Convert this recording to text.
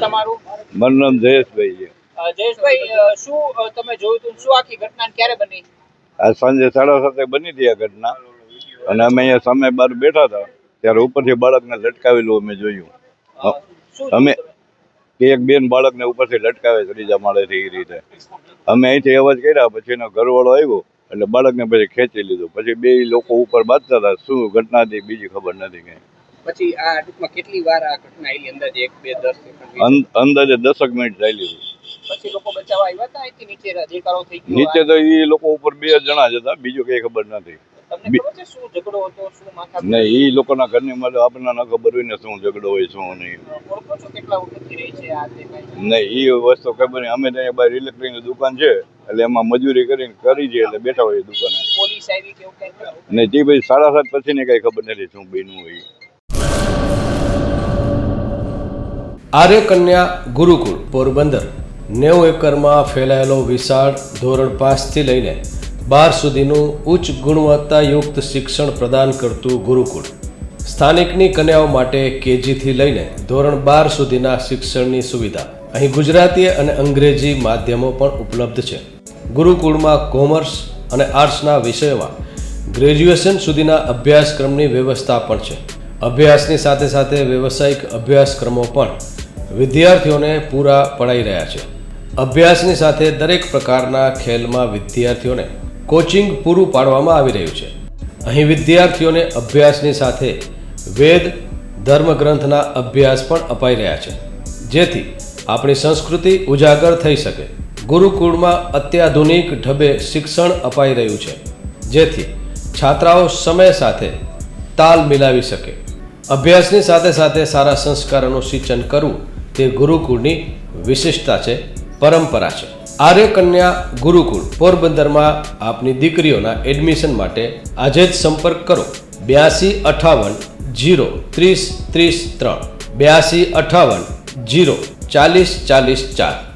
તમારું? મારું નામ જયેશભાઈ છે. જયેશભાઈ, શું તમે જોયું હતું? શું આખી ઘટના ક્યારે બની? આ સાંજે 7:30 બની હતી આ ઘટના, અને અમે અહીંયા સામે બહાર બેઠા હતા ત્યારે ઉપરથી બાળકને લટકાવેલું અમે જોયું. શું અમે જોયું તમે? કે એક બેન બાળકને ઉપરથી લટકાવે ત્રીજા માળેથી એ રીતે. અમે અહીંથી અવાજ કર્યા, પછી એનો ઘરવાળો આવ્યો એટલે બાળકને પછી ખેંચી લીધું. પછી બે લોકો ઉપર બાંધતા હતા. શું ઘટના હતી બીજી ખબર નથી કઈ. પછી આ ટૂંકમાં કેટલી વાર આ ઘટના આવેલી? અંદાજે 1, 2, 10 સેકન્ડ? અંદાજે 10 મિનિટ ચાલી હતી. પછી લોકો બચાવવા આવ્યા હતા અહીંથી નીચે? દેખાડો થઈ ગયો? નીચે તો એ લોકો ઉપર 2 જણા જ હતા, બીજું કઈ ખબર નથી. તમને ખબર છે શું ઝઘડો હતો? શું માથા? નહીં, એ લોકોના ઘરની માટે આપણને ન ખબર હોય ને શું ઝઘડો હોય શું નહીં. ઓળખો છો કેટલા વખતથી રહી છે આ તે કાંઈ? નહીં, એ વસ્તુ ખબર નહીં. અમે ત્યાં બહાર ઇલેક્ટ્રિકની દુકાન છે એટલે એમાં મજૂરી કરીને કરી છે એટલે બેઠા હોય દુકાને. પોલીસ આવી કે એવું કંઈ? ને તે પછી 7:30 પછી ને કઈ ખબર નથી શું બન્યું હોય. આર્ય કન્યા ગુરુકુળ પોરબંદર 90 એકરમાં ફેલાયેલો વિશાળ ધોરણ 5 થી લઈને 12 સુધીનું ઉચ્ચ ગુણવત્તાયુક્ત શિક્ષણ પ્રદાન કરતું ગુરુકુળ. સ્થાનિકની કન્યાઓ માટે કેજીથી લઈને ધોરણ 12 સુધીના શિક્ષણની સુવિધા. અહીં ગુજરાતી અને અંગ્રેજી માધ્યમો પણ ઉપલબ્ધ છે. ગુરુકુળમાં કોમર્સ અને આર્ટ્સના વિષયોમાં ગ્રેજ્યુએશન સુધીના અભ્યાસક્રમની વ્યવસ્થા પણ છે. અભ્યાસની સાથે સાથે વ્યવસાયિક અભ્યાસક્રમો પણ વિદ્યાર્થીઓને પૂરા પડાઈ રહ્યા છે. અભ્યાસની સાથે દરેક પ્રકારના ખેલમાં વિદ્યાર્થીઓને કોચિંગ પૂરું પાડવામાં આવી રહ્યું છે. અહીં વિદ્યાર્થીઓને અભ્યાસની સાથે વેદ ધર્મગ્રંથના અભ્યાસ પણ અપાઈ રહ્યા છે, જેથી આપણી સંસ્કૃતિ ઉજાગર થઈ શકે. ગુરુકુળમાં અત્યાધુનિક ઢબે શિક્ષણ અપાઈ રહ્યું છે, જેથી છાત્રાઓ સમય સાથે તાલ મિલાવી શકે. અભ્યાસની સાથે સાથે સારા સંસ્કારોનું સિંચન કરવું તે ગુરુકુળની વિશિષ્ટતા છે, પરંપરા છે. આર્ય કન્યા ગુરુકુળ પોરબંદરમાં આપની દીકરીઓના એડમિશન માટે આજે જ સંપર્ક કરો. 8258 030 33 8258 040 44.